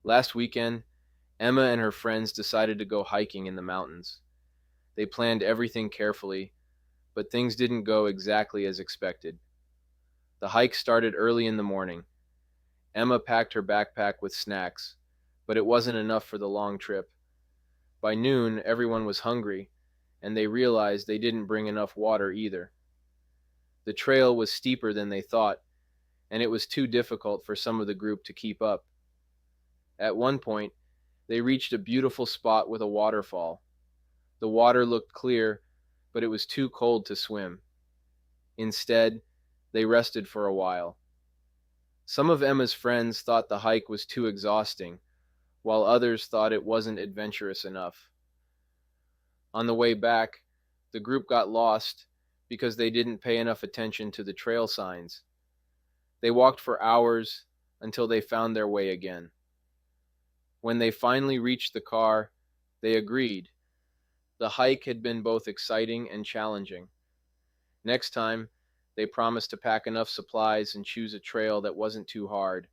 Last weekend, Emma and her friends decided to go hiking in the mountains. They planned everything carefully, but things didn't go exactly as expected. The hike started early in the morning. Emma packed her backpack with snacks, but it wasn't enough for the long trip. By noon, everyone was hungry, and they realized they didn't bring enough water either. The trail was steeper than they thought, and it was too difficult for some of the group to keep up. At one point, they reached a beautiful spot with a waterfall. The water looked clear, but it was too cold to swim. Instead, they rested for a while. Some of Emma's friends thought the hike was too exhausting, while others thought it wasn't adventurous enough. On the way back, the group got lost because they didn't pay enough attention to the trail signs. They walked for hours until they found their way again. When they finally reached the car, they agreed. The hike had been both exciting and challenging. Next time, they promised to pack enough supplies and choose a trail that wasn't too hard,